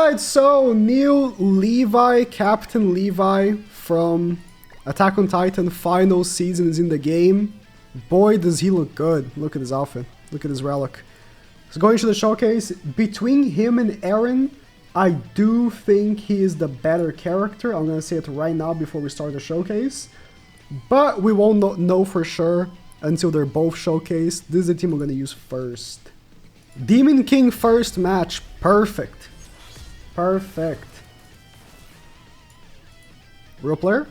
Alright, so new Levi, Captain Levi from Attack on Titan final season is in the game. Boy, does he look good. Look at his outfit. Look at his relic. So going to the showcase, between him and Eren, I do think he is the better character. I'm going to say it right now before we start the showcase. But we won't know for sure until they're both showcased. This is the team we're going to use first. Demon King first match. Perfect. Perfect. Real player?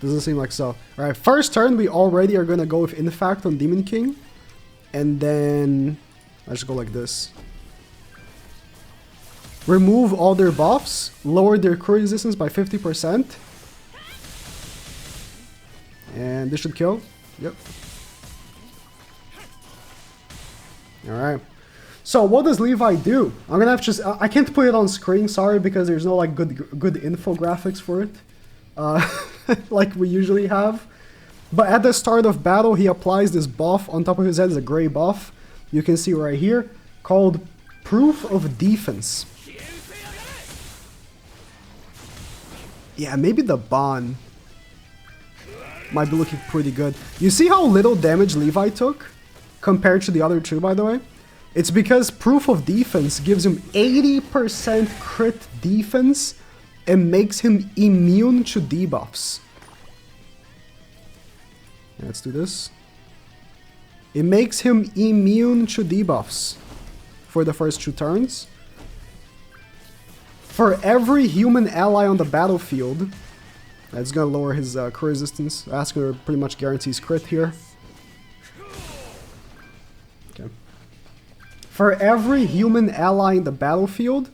Doesn't seem like so. Alright, first turn we already are going to go with Infact on Demon King. And then I just go like this. Remove all their buffs. Lower their crew resistance by 50%. And this should kill. Yep. Alright. So what does Levi do? I'm gonna have to just... I can't put it on screen, sorry, because there's no like good infographics for it. Like we usually have. But at the start of battle, he applies this buff on top of his head. Is a gray buff. You can see right here. Called Proof of Defense. Yeah, maybe the Bond might be looking pretty good. You see how little damage Levi took? Compared to the other two, by the way? It's because Proof of Defense gives him 80% crit defense and makes him immune to debuffs. Let's do this. It makes him immune to debuffs for the first 2 turns. For every human ally on the battlefield, it's gonna lower his crit resistance. Asker pretty much guarantees crit here. Okay. For every human ally in the battlefield,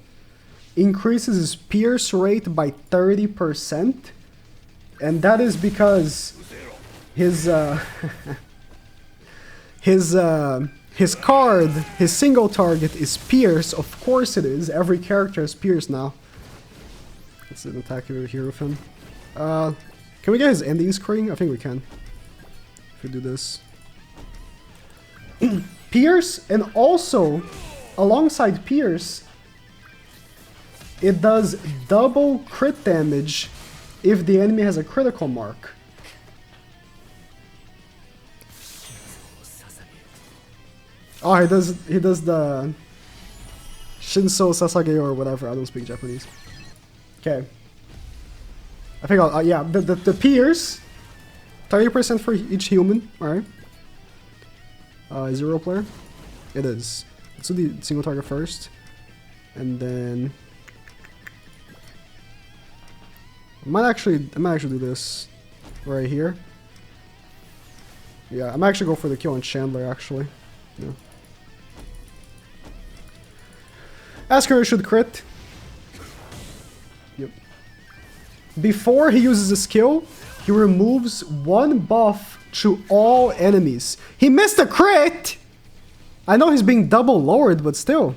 increases his pierce rate by 30%. And that is because his his card, his single target is Pierce. Of course it is. Every character is Pierce now. Let's an attack over here with him. Can we get his ending screen? I think we can. If we do this. Pierce, and also, alongside Pierce, it does double crit damage if the enemy has a critical mark. Oh, he does the Shinso Sasage or whatever. I don't speak Japanese. Okay. I think I'll, yeah, the Pierce, 30% for each human. Alright. Is it a role player? It is. Let's do the single target first. And then I might actually do this right here. Yeah, I might actually go for the kill on Chandler actually. Yeah. Asker should crit. Yep. Before he uses a skill, he removes 1 buff to all enemies. He missed a crit! I know he's being double lowered, but still.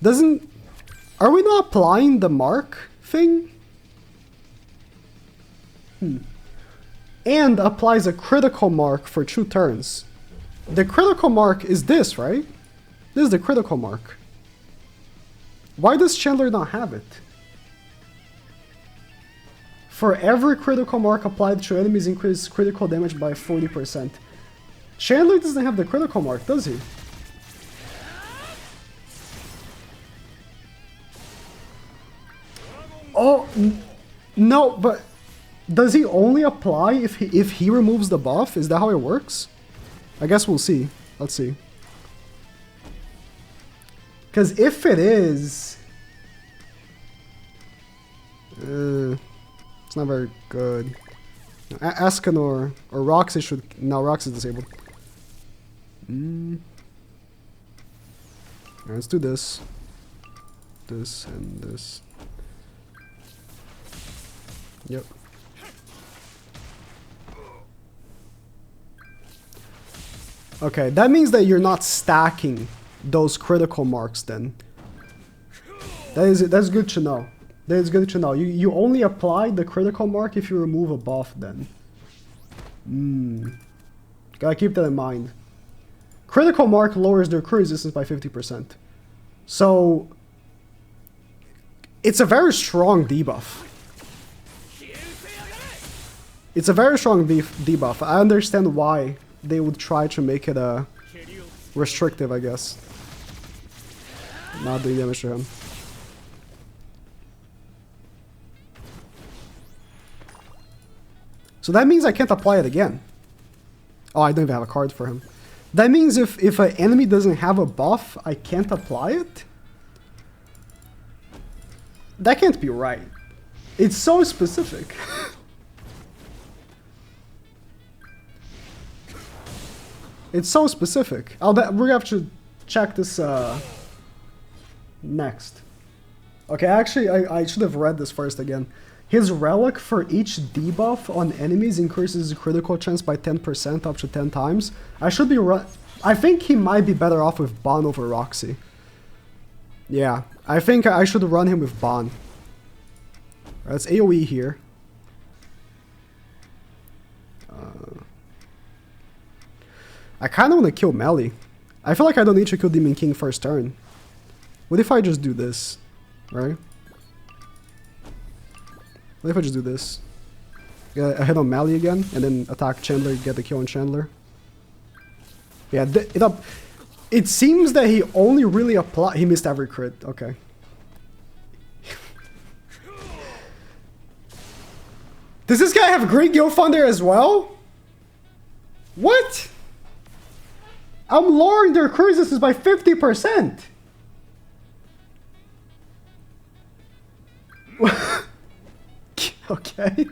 Are we not applying the mark thing? And applies a critical mark for 2 turns. The critical mark is this, right? This is the critical mark. Why does Chandler not have it? For every critical mark applied to enemies, increase critical damage by 40%. Chandler doesn't have the critical mark, does he? Oh, no, but does he only apply if he removes the buff? Is that how it works? I guess we'll see. Let's see. Because if it is... it's not very good. Asken or Roxy should... No, Roxy's disabled. Alright, let's do this. This and this. Yep. Okay, that means that you're not stacking those critical marks then. That's good to know. That is good to know. You only apply the critical mark if you remove a buff then. Gotta keep that in mind. Critical mark lowers their crew resistance by 50%. So it's a very strong debuff. It's a very strong debuff. I understand why they would try to make it restrictive, I guess. Not doing damage to him. So that means I can't apply it again. Oh, I don't even have a card for him. That means if an enemy doesn't have a buff, I can't apply it? That can't be right. It's so specific. It's so specific. We're gonna have to check this next. Okay, actually, I should have read this first again. His relic for each debuff on enemies increases the critical chance by 10% up to 10 times. I think he might be better off with Bon over Roxy. Yeah, I think I should run him with Bon. That's AoE here. I kind of want to kill Melly. I feel like I don't need to kill Demon King first turn. What if I just do this? Right? What if I just do this? Get a hit on Melly again, and then attack Chandler, get the kill on Chandler. Yeah, it seems that he only really applied... He missed every crit. Okay. Does this guy have Great Guild Thunder as well? What? I'm lowering their crit resistance by 50%! Okay.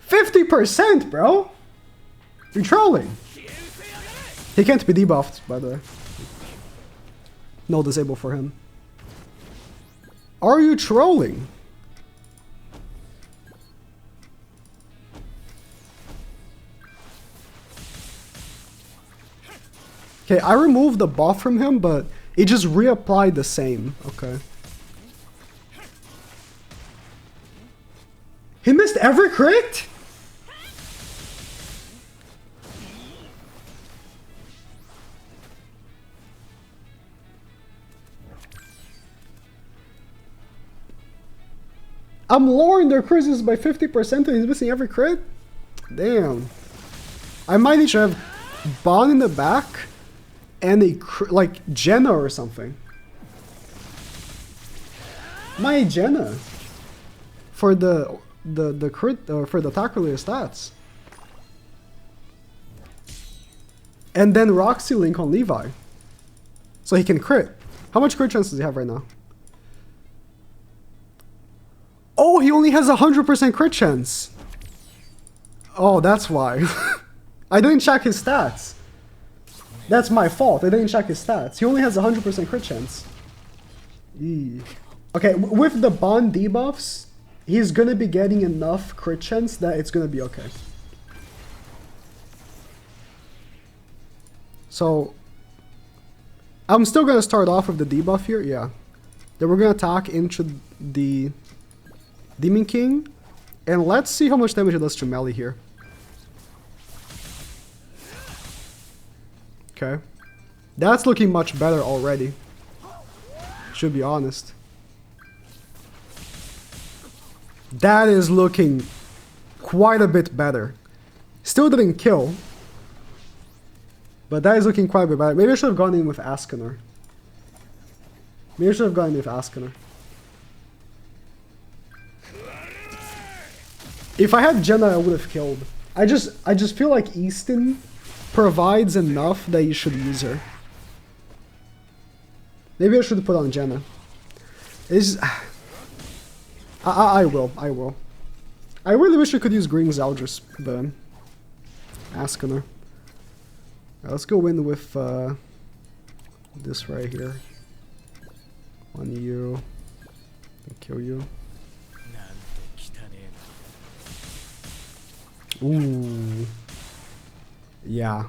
50%, bro! You're trolling. He can't be debuffed, by the way. No disable for him. Are you trolling? Okay, I removed the buff from him, but it just reapplied the same. Okay. He missed every crit? I'm lowering their crit resistance by 50% and he's missing every crit? Damn. I might need to have Bon in the back and like Jenna or something. My Jenna for the crit for the attack related stats. And then Roxy Link on Levi. So he can crit. How much crit chance does he have right now? Oh, he only has 100% crit chance. Oh, that's why. I didn't check his stats. That's my fault. I didn't check his stats. He only has 100% crit chance. Eee. Okay, with the Bond debuffs, he's gonna be getting enough crit chance that it's gonna be okay. So, I'm still gonna start off with the debuff here, yeah. Then we're gonna attack into the Demon King, and let's see how much damage it does to Melly here. Okay. That's looking much better already. Should be honest. That is looking quite a bit better. Still didn't kill. But that is looking quite a bit better. Maybe I should have gone in with Askener. Maybe I should have gone in with Askener. If I had Jenna, I would have killed. I just feel like Easton provides enough that you should use her. Maybe I should have put on Jenna. It's... I will. I really wish I could use Green Zeldris, but... Askener. Let's go in with this right here. On you. And kill you. Ooh. Yeah.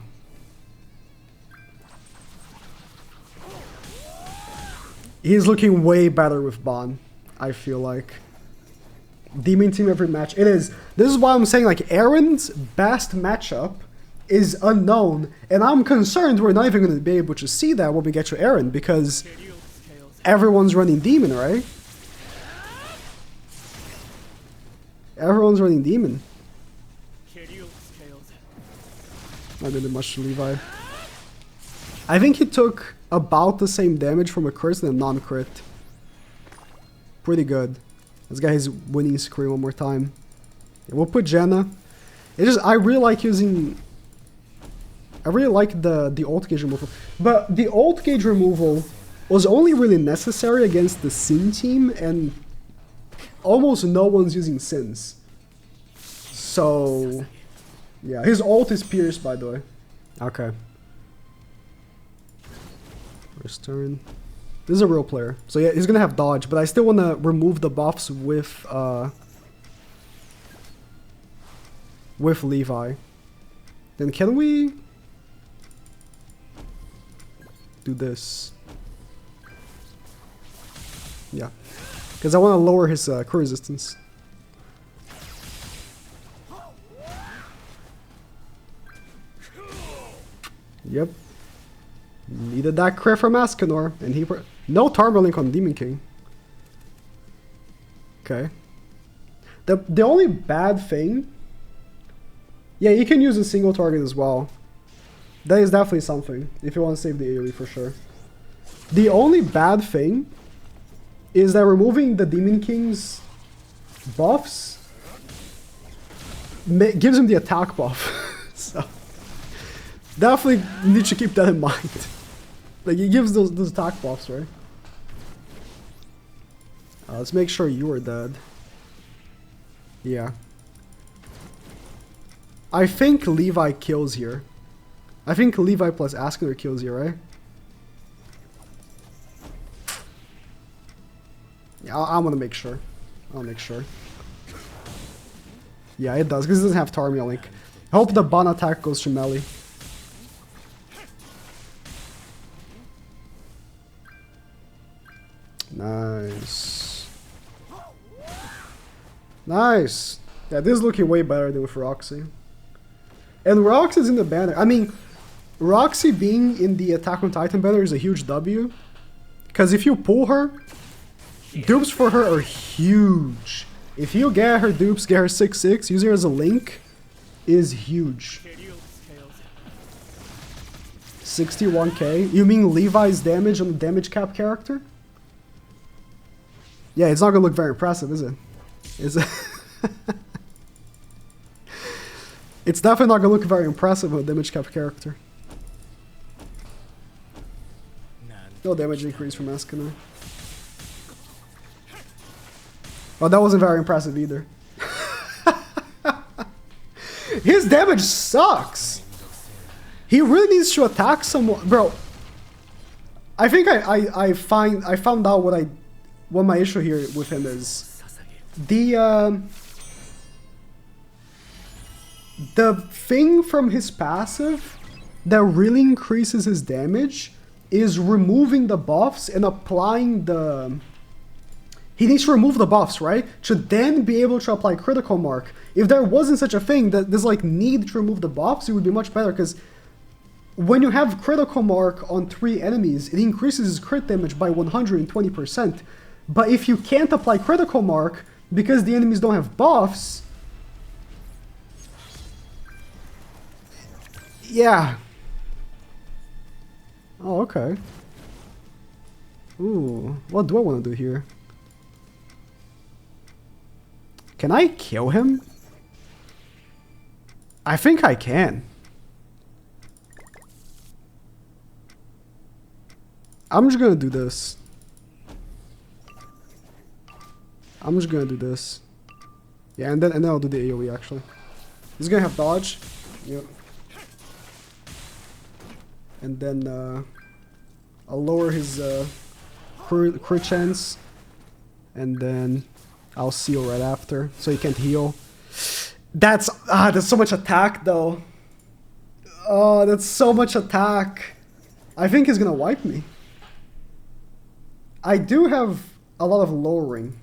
He's looking way better with Bon, I feel like. Demon team every match. It is. This is why I'm saying, like, Aaron's best matchup is unknown, and I'm concerned we're not even going to be able to see that when we get to Aaron, because everyone's running Demon, right? Everyone's running Demon. Not really much to Levi. I think he took about the same damage from a crit than a non-crit. Pretty good. This guy is winning screen one more time. Yeah, we'll put Jenna. I really like using... I really like the ult gauge removal. But the ult gauge removal was only really necessary against the Sin team, and almost no one's using Sins. So... yeah, his ult is Pierce, by the way. Okay. First turn. This is a real player. So yeah, he's gonna have dodge, but I still wanna remove the buffs with Levi. Then can we do this? Yeah. Because I wanna lower his crit resistance. Yep. Needed that crit from Ascanor, and he... no Tarmo Link on Demon King. Okay. The only bad thing... yeah, you can use a single target as well. That is definitely something, if you want to save the AoE for sure. The only bad thing is that removing the Demon King's buffs gives him the attack buff. So... definitely need to keep that in mind. Like, he gives those attack buffs, right? Let's make sure you are dead. Yeah. I think Levi kills here. I think Levi plus Ascanor kills here, right? Yeah, I want to make sure. I'll make sure. Yeah, it does, because it doesn't have Tarmo Link. I hope the Ban attack goes to melee. Nice. Nice. Yeah, this is looking way better than with Roxy. And Roxy's in the banner. I mean, Roxy being in the Attack on Titan banner is a huge W. Because if you pull her, dupes for her are huge. If you get her dupes, get her 6/6, using her as a link is huge. 61k? You mean Levi's damage on the damage cap character? Yeah, it's not gonna look very impressive, is it? Is it? It's definitely not gonna look very impressive on a damage cap character. No damage increase from Ascanor. Oh, that wasn't very impressive either. His damage sucks. He really needs to attack someone, bro. I think I found out what my issue here with him is. The thing from his passive that really increases his damage is removing the buffs and applying the... he needs to remove the buffs, right? To then be able to apply critical mark. If there wasn't such a thing, that there's like need to remove the buffs, it would be much better, because when you have critical mark on 3 enemies, it increases his crit damage by 120%. But if you can't apply critical mark because the enemies don't have buffs, yeah. Oh, okay. Ooh, what do I want to do here? Can I kill him? I think I can. I'm just gonna do this. I'm just gonna do this. Yeah, and then I'll do the AoE actually. He's gonna have dodge. Yep. And then I'll lower his crit chance. And then I'll seal right after, so he can't heal. That's so much attack though. Oh, that's so much attack. I think he's gonna wipe me. I do have a lot of lowering.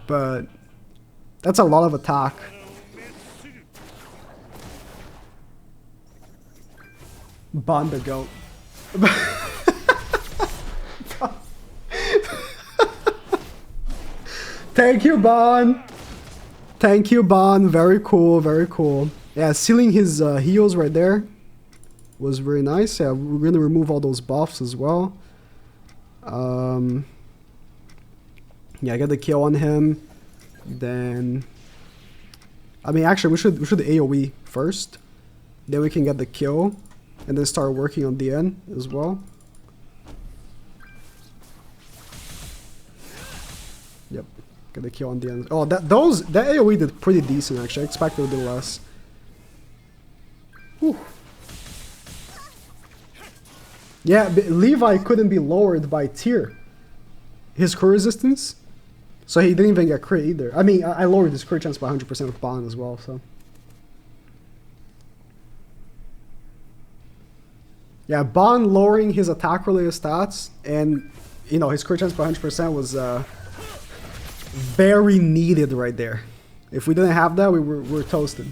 But that's a lot of attack. Bond the goat. Thank you, Bond. Thank you, Bond. Very cool, very cool. Yeah, sealing his heals right there was very nice. Yeah, we're gonna remove all those buffs as well. Yeah, I got the kill on him. Then, I mean, actually, we should AOE first. Then we can get the kill, and then start working on the end as well. Yep, got the kill on the end. Oh, that AOE did pretty decent actually. I expected it to do less. Whew. Yeah, but Levi couldn't be lowered by tier. His crit resistance. So he didn't even get crit either. I mean, I lowered his crit chance by 100% with Bond as well, so. Yeah, Bond lowering his attack related stats and, you know, his crit chance by 100% was very needed right there. If we didn't have that, we're toasted.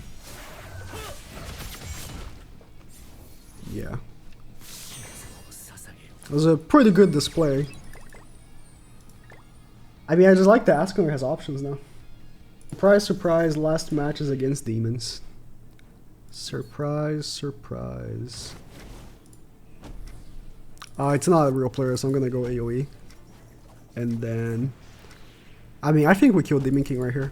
Yeah. It was a pretty good display. I mean, I just like that Askeler has options now. Surprise, surprise, last match is against demons. Surprise, surprise. It's not a real player, so I'm gonna go AoE. And then... I mean, I think we killed Demon King right here.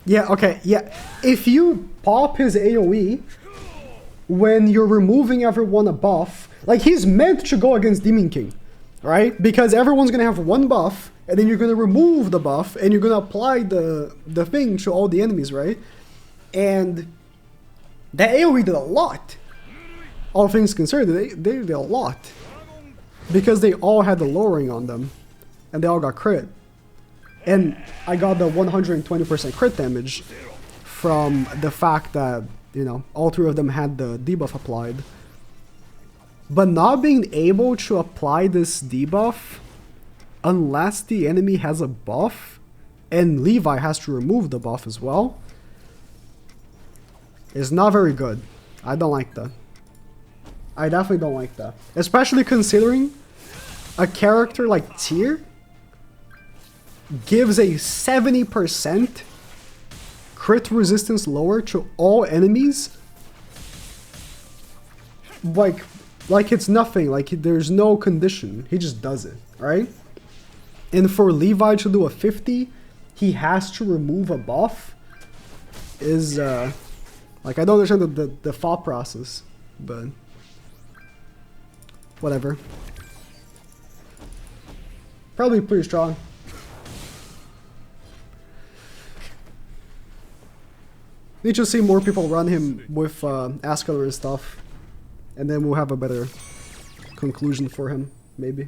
Yeah, okay, yeah. If you pop his AoE when you're removing everyone a buff, like he's meant to go against Demon King, right? Because everyone's gonna have one buff, and then you're gonna remove the buff, and you're gonna apply the thing to all the enemies, right? And that AoE did a lot. All things considered, they did a lot. Because they all had the lowering on them, and they all got crit. And I got the 120% crit damage from the fact that, you know, all three of them had the debuff applied. But not being able to apply this debuff unless the enemy has a buff, and Levi has to remove the buff as well, is not very good. I don't like that. I definitely don't like that. Especially considering a character like Tyr gives a 70% crit resistance lower to all enemies. Like it's nothing, like there's no condition. He just does it, right? And for Levi to do a 50, he has to remove a buff is, like, I don't understand the thought process, but whatever. Probably pretty strong. Need to see more people run him with Askeler and stuff, and then we'll have a better conclusion for him, maybe.